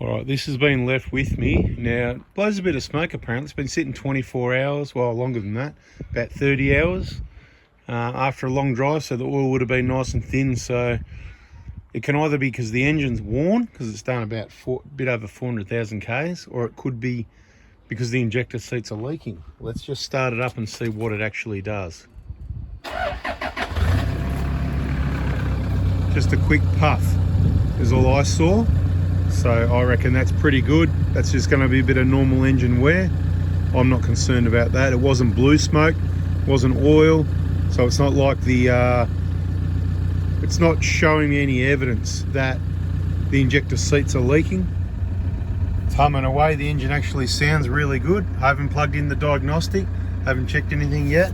All right, this has been left with me. Now, it blows a bit of smoke apparently. It's been sitting 24 hours, well, longer than that, about 30 hours after a long drive, so the oil would have been nice and thin. So it can either be because the engine's worn, because it's done about a bit over 400,000 Ks, or it could be because the injector seats are leaking. Let's just start it up and see what it actually does. Just a quick puff is all I saw. So I reckon that's pretty good. That's just going to be a bit of normal engine wear. I'm not concerned about that. It wasn't blue smoke, wasn't oil, so it's not like it's not showing me any evidence that the injector seats are leaking. It's humming away. The engine actually sounds really good. I haven't plugged in the diagnostic, haven't checked anything yet.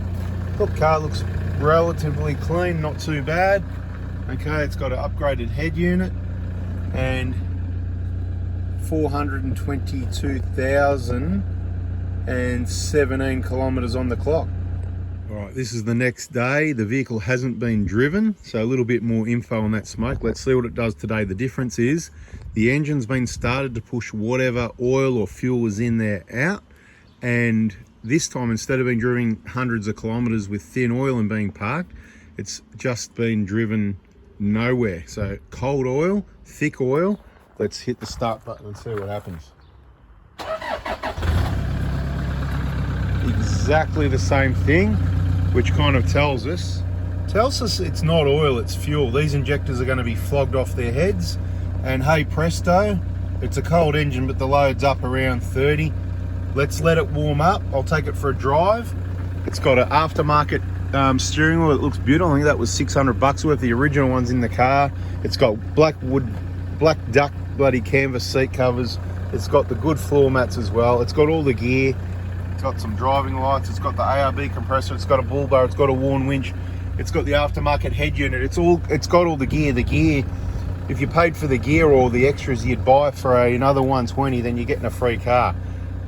Look, car looks relatively clean, not too bad. Okay, it's got an upgraded head unit and 422,017 kilometers on the clock. All right, this is the next day. The vehicle hasn't been driven, so a little bit more info on that smoke. Let's see what it does today. The difference is the engine's been started to push whatever oil or fuel was in there out, and this time, instead of being driven hundreds of kilometers with thin oil and being parked, it's just been driven nowhere. So cold oil, thick oil. Let's hit the start button and see what happens. Exactly the same thing, which kind of tells us it's not oil, it's fuel. These injectors are going to be flogged off their heads, and hey presto, it's a cold engine, but the load's up around 30. Let's let it warm up. I'll take it for a drive. It's got an aftermarket steering wheel. It looks beautiful. I think that was $600 worth. The original one's in the car. It's got black duck bloody canvas seat covers. It's got the good floor mats as well. It's got all the gear. It's got some driving lights. It's got the ARB compressor. It's got a bull bar. It's got a worn winch. It's got the aftermarket head unit. It's got all the gear. The gear, if you paid for the gear or the extras you'd buy for another 120, then you're getting a free car.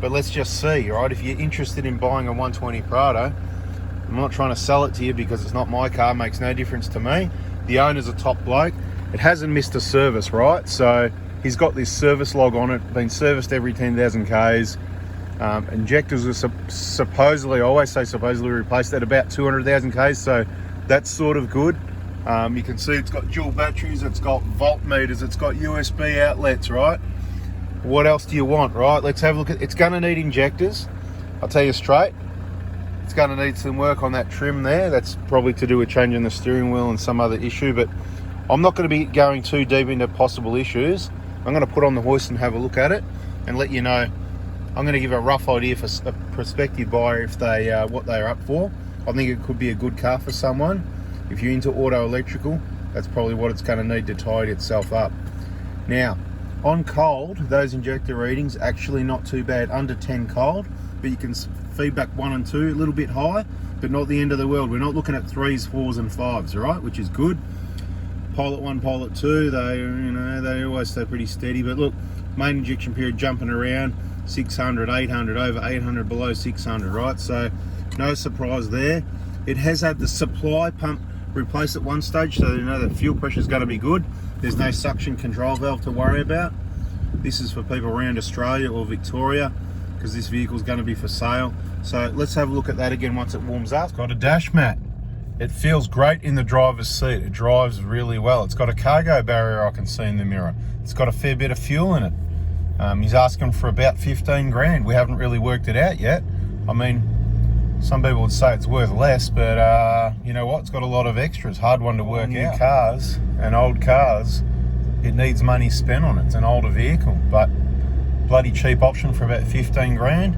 But let's just see, right? If you're interested in buying a 120 Prado, I'm not trying to sell it to you because it's not my car. It makes no difference to me. The owner's a top bloke. It hasn't missed a service, right? So he's got this service log on it, been serviced every 10,000 Ks. Injectors were supposedly, I always say supposedly, replaced at about 200,000 Ks, so that's sort of good. You can see it's got dual batteries, it's got voltmeters, it's got USB outlets, right? What else do you want, right? Let's have a look at, it's gonna need injectors. I'll tell you straight, it's gonna need some work on that trim there. That's probably to do with changing the steering wheel and some other issue, but I'm not gonna be going too deep into possible issues. I'm gonna put on the hoist and have a look at it and let you know. I'm gonna give a rough idea for a prospective buyer if they what they're up for. I think it could be a good car for someone. If you're into auto electrical, that's probably what it's gonna need to tidy itself up. Now, on cold, those injector readings actually not too bad, under 10 cold, but you can feedback 1 and 2, a little bit high, but not the end of the world. We're not looking at 3s, 4s and 5s, right? Which is good. Pilot 1, Pilot 2, they always stay pretty steady, but look, main injection period jumping around 600, 800, over 800, below 600, right? So no surprise there. It has had the supply pump replaced at one stage, so you know the fuel pressure is going to be good. There's no suction control valve to worry about. This is for people around Australia or Victoria, because this vehicle is going to be for sale. So let's have a look at that again once it warms up. It's got a dash mat. It feels great in the driver's seat. It drives really well. It's got a cargo barrier I can see in the mirror. It's got a fair bit of fuel in it. He's asking for about 15 grand. We haven't really worked it out yet. I mean, some people would say it's worth less, but you know what? It's got a lot of extras. Hard one to work out. New cars and old cars, it needs money spent on it. It's an older vehicle, but bloody cheap option for about 15 grand.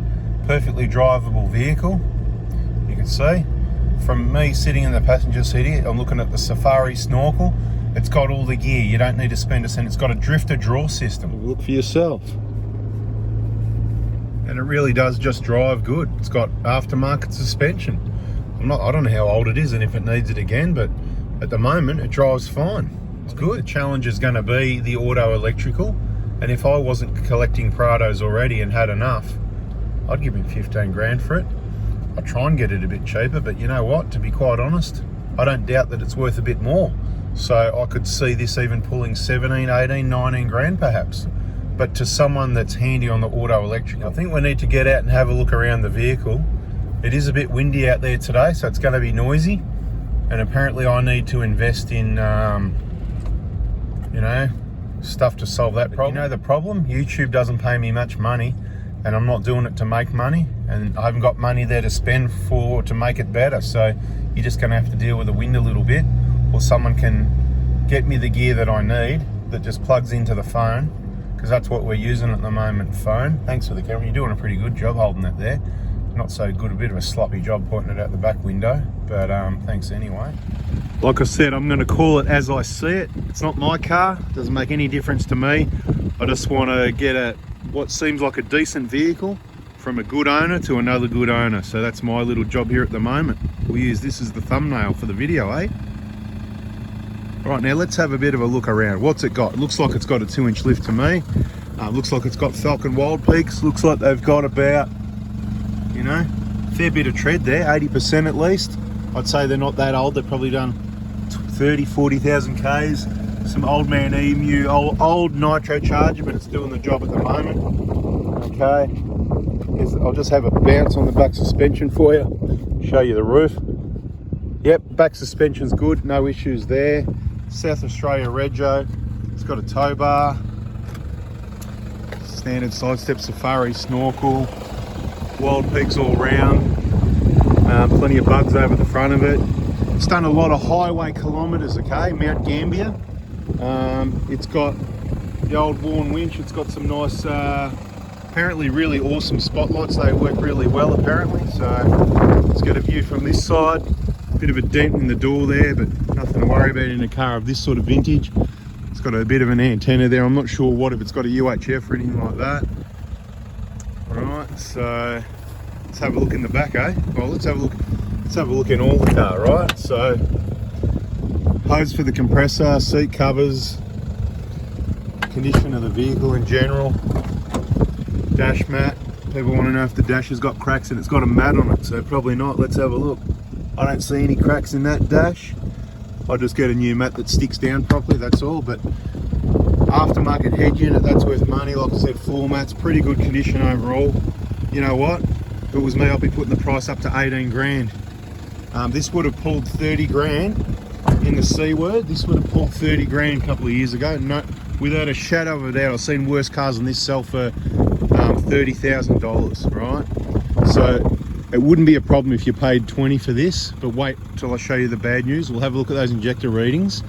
Perfectly drivable vehicle. You can see. From me sitting in the passenger seat here, I'm looking at the Safari snorkel. It's got all the gear. You don't need to spend a cent. It's got a drifter draw system. Look for yourself. And it really does just drive good. It's got aftermarket suspension. I don't know how old it is and if it needs it again, but at the moment it drives fine. It's good. The challenge is going to be the auto electrical, and if I wasn't collecting Prados already and had enough, I'd give him 15 grand for it. I'd try and get it a bit cheaper, but you know what, to be quite honest, I don't doubt that it's worth a bit more. So I could see this even pulling 17, 18, 19 grand perhaps. but to someone that's handy on the auto electric. I think we need to get out and have a look around the vehicle. It is a bit windy out there today, so it's going to be noisy. And apparently I need to invest in, you know, stuff to solve that problem. You know the problem? YouTube doesn't pay me much money, and I'm not doing it to make money, and I haven't got money there to spend to make it better. So you're just going to have to deal with the wind a little bit, or someone can get me the gear that I need that just plugs into the phone, because that's what we're using at the moment, phone. Thanks for the camera. You're doing a pretty good job holding it there. Not so good, a bit of a sloppy job pointing it out the back window, but thanks anyway. Like I said, I'm going to call it as I see it. It's not my car, it doesn't make any difference to me. I just want to get what seems like a decent vehicle from a good owner to another good owner. So that's my little job here at the moment. We'll use this as the thumbnail for the video, eh? Right, now let's have a bit of a look around. What's it got? It looks like it's got a 2-inch lift to me. Looks like it's got Falcon Wild Peaks. Looks like they've got about, you know, fair bit of tread there, 80% at least. I'd say they're not that old. They've probably done 30, 40,000 Ks. Some old man emu, old nitro charger, but it's doing the job at the moment. Okay, I'll just have a bounce on the back suspension for you. Show you the roof. Yep, back suspension's good, no issues there. South Australia Rego. It's got a tow bar. Standard sidestep safari snorkel. Wild Peaks all round. Plenty of bugs over the front of it. It's done a lot of highway kilometres, okay? Mount Gambier. It's got the old worn winch. It's got some nice, apparently really awesome spotlights. They work really well apparently. So let's get a view from this side. Bit of a dent in the door there, but nothing to worry about in a car of this sort of vintage. It's got a bit of an antenna there. I'm not sure if it's got a UHF or anything like that. Right, so let's have a look in the back, eh? Well, let's have a look in all the car, right? So hose for the compressor, seat covers, condition of the vehicle in general, dash mat. People want to know if the dash has got cracks, and it's got a mat on it, so probably not. Let's have a look. I don't see any cracks in that dash. I'll just get a new mat that sticks down properly, that's all. But aftermarket head unit, that's worth money. Like I said, floor mats, pretty good condition overall. You know what? If it was me, I'd be putting the price up to 18 grand. This would have pulled 30 grand in the C word. This would have pulled 30 grand a couple of years ago. No, without a shadow of a doubt. I've seen worse cars than this sell for $30,000, right? So it wouldn't be a problem if you paid 20 for this, but wait till I show you the bad news. We'll have a look at those injector readings.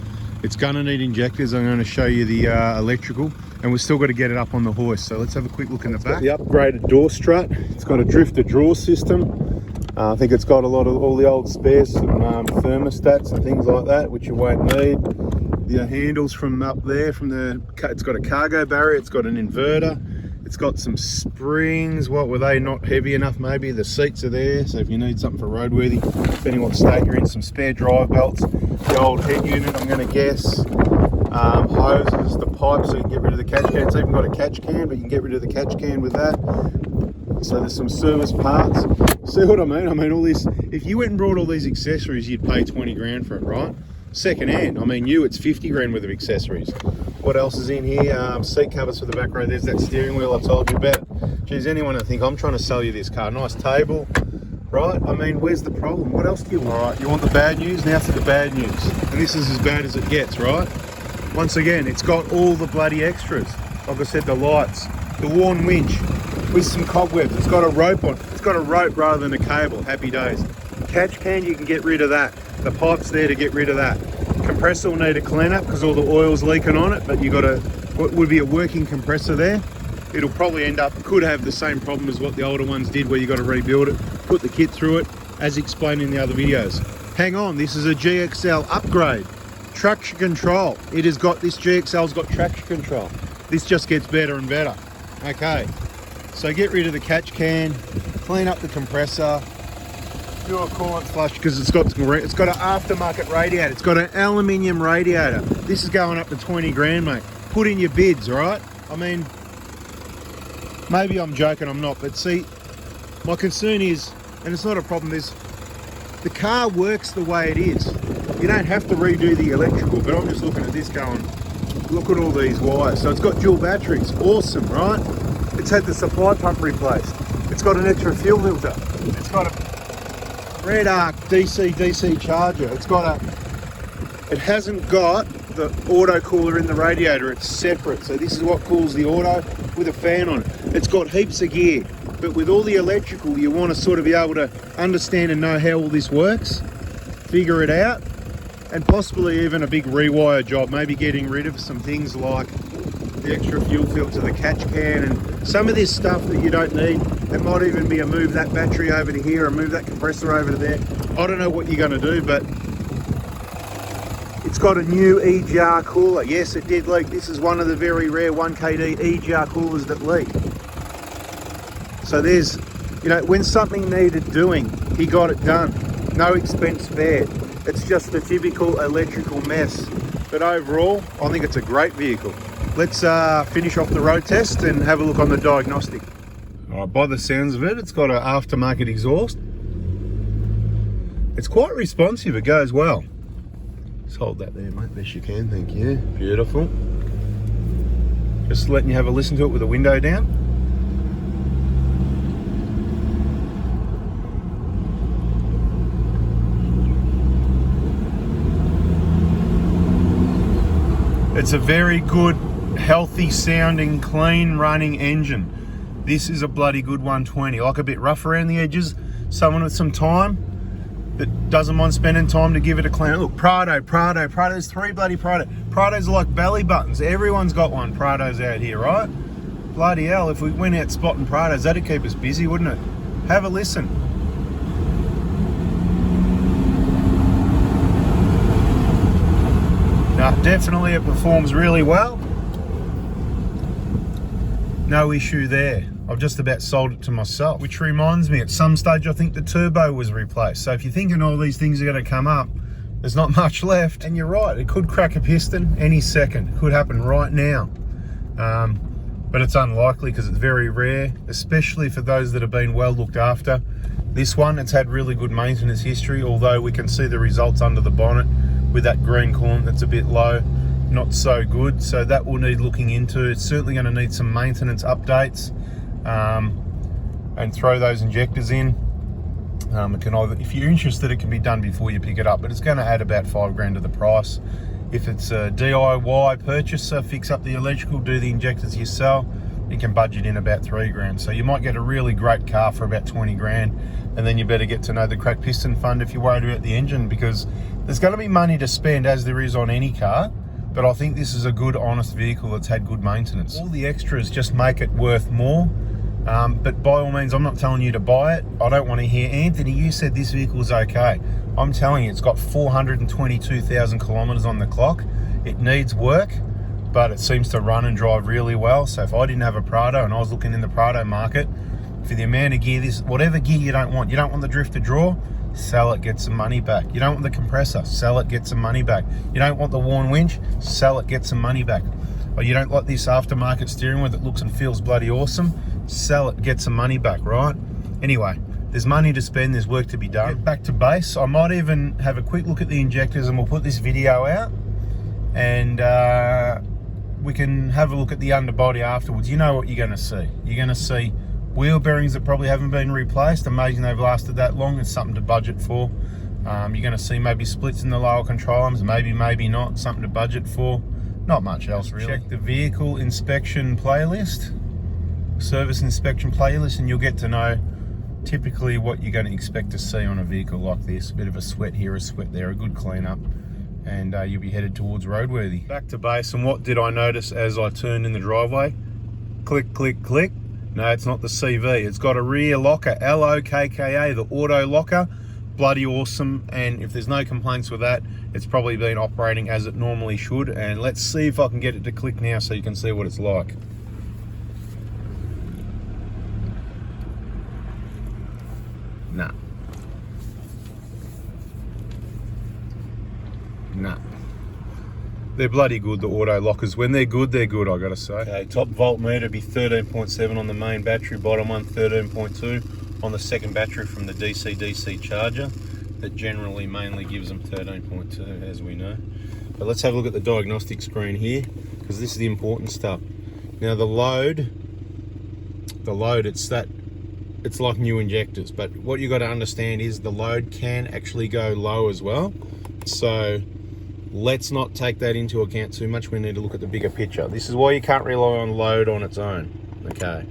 It's gonna need injectors. I'm gonna show you the electrical, and we've still got to get it up on the hoist. So let's have a quick look in the back. The upgraded door strut. It's got a drifter draw system. I think it's got all the old spares, some thermostats and things like that, which you won't need. The handles from up there, it's got a cargo barrier, it's got an inverter. It's got some springs. What were they? Not heavy enough maybe. The seats are there, so if you need something for roadworthy, depending what state you're in, some spare drive belts. The old head unit, I'm going to guess. Hoses, the pipe, so you can get rid of the catch can. It's even got a catch can, but you can get rid of the catch can with that. So there's some service parts. See what I mean? I mean, all this, if you went and brought all these accessories, you'd pay 20 grand for it, right? Second hand, I mean, it's 50 grand worth of accessories. What else is in here? Seat covers for the back row. There's that steering wheel I told you about. Geez, anyone would think I'm trying to sell you this car. Nice table, right? I mean, where's the problem? What else do you want? All right, you want the bad news? Now for the bad news. And this is as bad as it gets, right? Once again, it's got all the bloody extras. Like I said, the lights, the worn winch with some cobwebs. It's got a rope on it. It's got a rope rather than a cable. Happy days. Catch can, you can get rid of that. The pipe's there to get rid of that. Compressor will need a clean up because all the oil's leaking on it, but you got what would be a working compressor there. It'll probably could have the same problem as what the older ones did, where you got to rebuild it, put the kit through it, as explained in the other videos. Hang on, this is a GXL upgrade. Traction control. This GXL's got traction control. This just gets better and better. Okay, so get rid of the catch can, clean up the compressor, do a coolant flush, because it's got an aftermarket radiator. It's got an aluminium radiator. This is going up to 20 grand, mate. Put in your bids, right? I mean, maybe I'm joking, I'm not, but see, my concern is, and it's not a problem, the car works the way it is. You don't have to redo the electrical, but I'm just looking at this going, Look at all these wires. So it's got dual batteries. Awesome, right? It's had the supply pump replaced. It's got an extra fuel filter. It's got a red arc DC charger. It hasn't got the auto cooler in the radiator. It's separate. So this is what cools the auto with a fan on it. It's got heaps of gear. But with all the electrical, you want to sort of be able to understand and know how all this works, figure it out, and possibly even a big rewire job, maybe getting rid of some things like the extra fuel filter, the catch can, and some of this stuff that you don't need. It might even be a move that battery over to here or move that compressor over to there. I don't know what you're going to do, but it's got a new EGR cooler. Yes, it did leak. This is one of the very rare 1KD EGR coolers that leak. So there's, you know, when something needed doing, he got it done. No expense spared. It's just a typical electrical mess. But overall, I think it's a great vehicle. Let's finish off the road test and have a look on the diagnostic. All right, by the sounds of it, it's got an aftermarket exhaust. It's quite responsive, it goes well. Just hold that there, mate, best you can, thank you. Beautiful. Just letting you have a listen to it with the window down. It's a very good, healthy sounding, clean running engine. This is a bloody good 120. Like a bit rough around the edges. Someone with some time that doesn't mind spending time to give it a clean. Look, Prado. There's 3 bloody Prado. Prados are like belly buttons. Everyone's got one. Prados out here, right? Bloody hell, if we went out spotting Prados, that'd keep us busy, wouldn't it? Have a listen. No, definitely it performs really well. No issue there. I've just about sold it to myself, which reminds me, at some stage I think the turbo was replaced. So if you're thinking all these things are going to come up, there's not much left. And you're right, it could crack a piston any second. It could happen right now. But it's unlikely because it's very rare, especially for those that have been well looked after. This one, it's had really good maintenance history, although we can see the results under the bonnet with that green coolant that's a bit low, not so good. So that will need looking into. It's certainly going to need some maintenance updates, and throw those injectors in. It can either, if you're interested, it can be done before you pick it up, but it's going to add about $5 grand to the price. If it's a DIY purchaser, fix up the electrical, do the injectors yourself, you can budget in about $3 grand. So you might get a really great car for about 20 grand, and then you better get to know the cracked piston fund if you're worried about the engine, because there's going to be money to spend, as there is on any car. But I think this is a good, honest vehicle that's had good maintenance. All the extras just make it worth more. But by all means, I'm not telling you to buy it. I don't want to hear, Anthony, you said this vehicle is okay. I'm telling you, it's got 422,000 kilometers on the clock. It needs work, but it seems to run and drive really well. So if I didn't have a Prado and I was looking in the Prado market, for the amount of gear, whatever gear you don't want the drift to draw, sell it, get some money back. You don't want the compressor, sell it, get some money back. You don't want the worn winch, sell it, get some money back. Or you don't like this aftermarket steering wheel that looks and feels bloody awesome, sell it, get some money back, right? Anyway, there's money to spend, there's work to be done. Get back to base. I might even have a quick look at the injectors, and we'll put this video out, and we can have a look at the underbody afterwards. You know what you're going to see. You're going to see wheel bearings that probably haven't been replaced. Amazing they've lasted that long. It's something to budget for. You're going to see maybe splits in the lower control arms, maybe not. Something to budget for. Not much else really. Check the vehicle inspection playlist, service inspection playlist, and you'll get to know typically what you're going to expect to see on a vehicle like this. A bit of a sweat here, a sweat there, a good cleanup, and you'll be headed towards roadworthy. Back to base, and what did I notice as I turned in the driveway? Click, click, click. No, it's not the CV. It's got a rear locker, LOKKA, the auto locker. Bloody awesome. And if there's no complaints with that, it's probably been operating as it normally should. And let's see if I can get it to click now so you can see what it's like. Nah. They're bloody good, the auto lockers. When they're good, I gotta say. Okay, top voltmeter be 13.7 on the main battery, bottom one 13.2 on the second battery from the DC charger. That generally mainly gives them 13.2, as we know. But let's have a look at the diagnostic screen here. because this is the important stuff. Now the load, it's like new injectors, but what you got to understand is the load can actually go low as well. So let's not take that into account too much. We need to look at the bigger picture. This is why you can't rely on load on its own. Okay,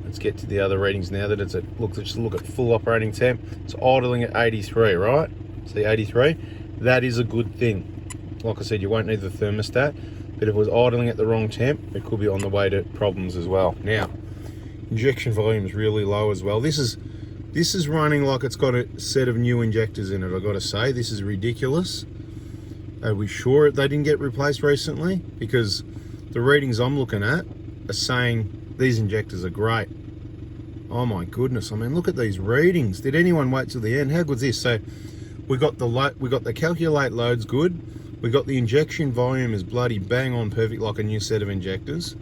let's get to the other readings now that it's at, let's look at full operating temp. It's idling at 83, right? See 83? That is a good thing. Like I said, you won't need the thermostat, but if it was idling at the wrong temp, it could be on the way to problems as well. Now, injection volume is really low as well. This is running like it's got a set of new injectors in it, I've got to say. This is ridiculous. Are we sure they didn't get replaced recently? Because the readings I'm looking at are saying these injectors are great. Oh my goodness, I mean, look at these readings. Did anyone wait till the end? How good's this? So we got the calculate loads good. We got the injection volume is bloody bang on perfect, like a new set of injectors.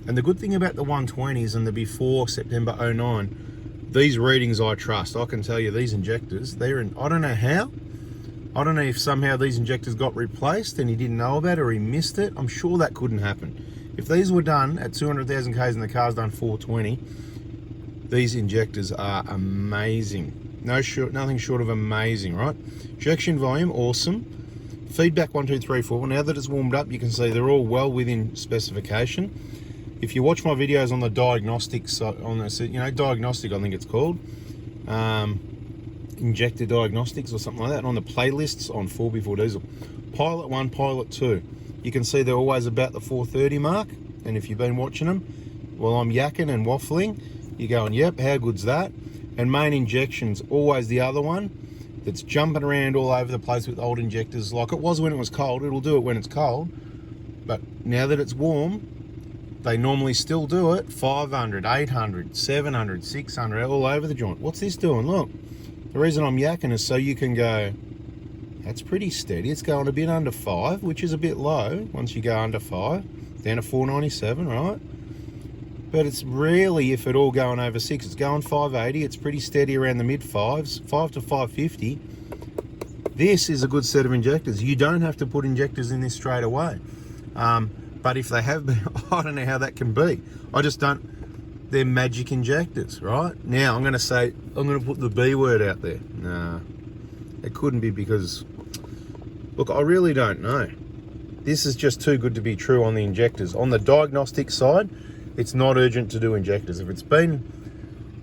And the good thing about the 120s and the before September 09, these readings I trust. I can tell you these injectors, they're in, I don't know how. I don't know if somehow these injectors got replaced and he didn't know about it or he missed it. I'm sure that couldn't happen. If these were done at 200,000 Ks and the car's done 420, these injectors are amazing. Nothing short of amazing, right? Injection volume, awesome. Feedback 1, 2, 3, 4. Now that it's warmed up, you can see they're all well within specification. If you watch my videos on the diagnostics, on this, diagnostic, I think it's called, injector diagnostics or something like that, on the playlists on 4x4 diesel, pilot 1, pilot 2, you can see they're always about the 430 mark. And if you've been watching them, while I'm yakking and waffling, you're going, yep, how good's that? And main injection's always the other one that's jumping around all over the place with old injectors, like it was when it was cold. It'll do it when it's cold, but now that it's warm, they normally still do it 500, 800, 700, 600, all over the joint. What's this doing? Look, the reason I'm yakking is so you can go, that's pretty steady. It's going a bit under 5, which is a bit low once you go under 5, down to 497, right? But it's really, if at all, going over 6. It's going 580. It's pretty steady around the mid 5s, 5 to 550. This is a good set of injectors. You don't have to put injectors in this straight away. But if they have been, I don't know how that can be. I just don't, they're magic injectors, right? Now, I'm going to put the B word out there. Nah, it couldn't be because, look, I really don't know. This is just too good to be true on the injectors. On the diagnostic side, it's not urgent to do injectors. If it's been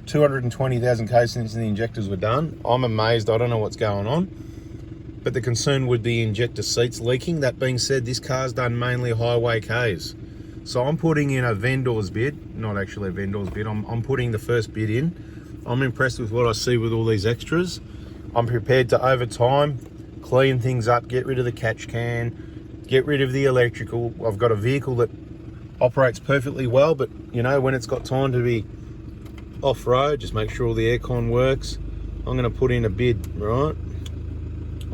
220,000 Ks since the injectors were done, I'm amazed. I don't know what's going on. But the concern would be injector seats leaking. That being said, this car's done mainly highway Ks. So I'm putting in a vendor's bid, not actually a vendor's bid, I'm putting the first bid in. I'm impressed with what I see with all these extras. I'm prepared to, over time, clean things up, get rid of the catch can, get rid of the electrical. I've got a vehicle that operates perfectly well, but when it's got time to be off-road, just make sure all the aircon works. I'm going to put in a bid, right?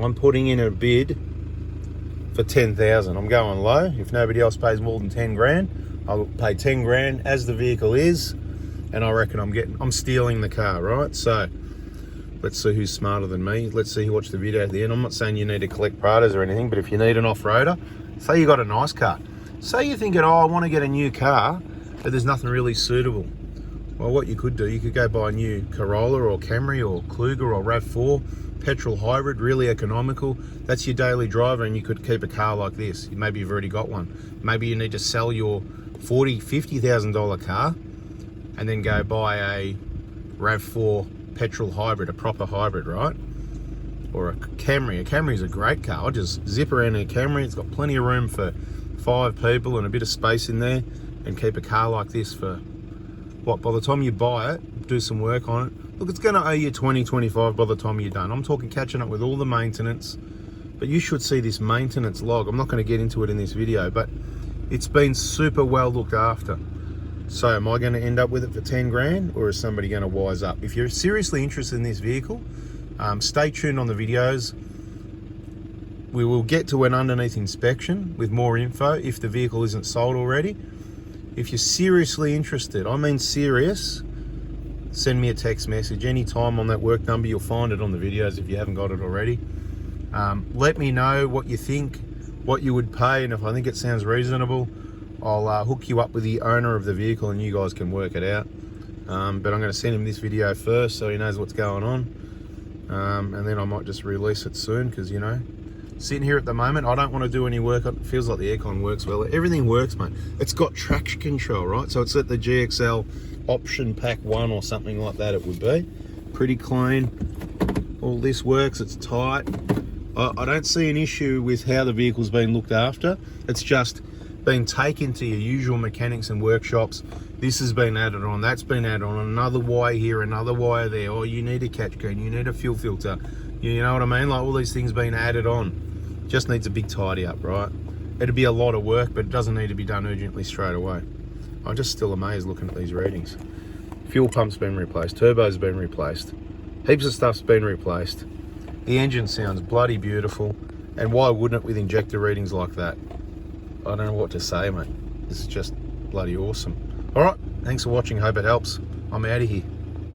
I'm putting in a bid for 10,000. I'm going low. If nobody else pays more than 10 grand, I'll pay 10 grand as the vehicle is, and I reckon I'm stealing the car, right? So let's see who's smarter than me. Let's see who watched the video at the end. I'm not saying you need to collect Prados or anything, but if you need an off-roader, say you got a nice car. Say you're thinking, I want to get a new car, but there's nothing really suitable. Well, what you could do, you could go buy a new Corolla or Camry or Kluger or RAV4, petrol hybrid, really economical. That's your daily driver, and you could keep a car like this. Maybe you've already got one. Maybe you need to sell your $40,000, $50,000 car and then go buy a RAV4 petrol hybrid, a proper hybrid, right? Or a Camry. A Camry is a great car. I'll just zip around in a Camry. It's got plenty of room for 5 people and a bit of space in there, and keep a car like this for, what, by the time you buy it, do some work on it. Look, it's going to owe you 20, 25 by the time you're done. I'm talking catching up with all the maintenance, but you should see this maintenance log. I'm not going to get into it in this video, but it's been super well looked after. So am I going to end up with it for 10 grand, or is somebody going to wise up? If you're seriously interested in this vehicle, stay tuned on the videos. We will get to an underneath inspection with more info if the vehicle isn't sold already. If you're seriously interested, I mean serious, send me a text message anytime on that work number. You'll find it on the videos if you haven't got it already. Let me know what you think. what you would pay, and if I think it sounds reasonable, I'll hook you up with the owner of the vehicle and you guys can work it out. But I'm going to send him this video first so he knows what's going on, and then I might just release it soon, because, you know, sitting here at the moment, I don't want to do any work. It feels like the aircon works well. Everything works, mate. It's got traction control, right? So it's at the GXL option pack 1 or something like that it would be. Pretty clean. All this works, it's tight. I don't see an issue with how the vehicle's been looked after. It's just been taken to your usual mechanics and workshops. This has been added on, that's been added on, another wire here, another wire there. Oh, you need a catch can, you need a fuel filter. You know what I mean? Like, all these things being added on. Just needs a big tidy up, right? It'd be a lot of work, but it doesn't need to be done urgently straight away. I'm just still amazed looking at these readings. Fuel pump's been replaced, turbo's been replaced, heaps of stuff's been replaced. The engine sounds bloody beautiful, and why wouldn't it with injector readings like that? I don't know what to say, mate. This is just bloody awesome. All right, thanks for watching, hope it helps. I'm out of here.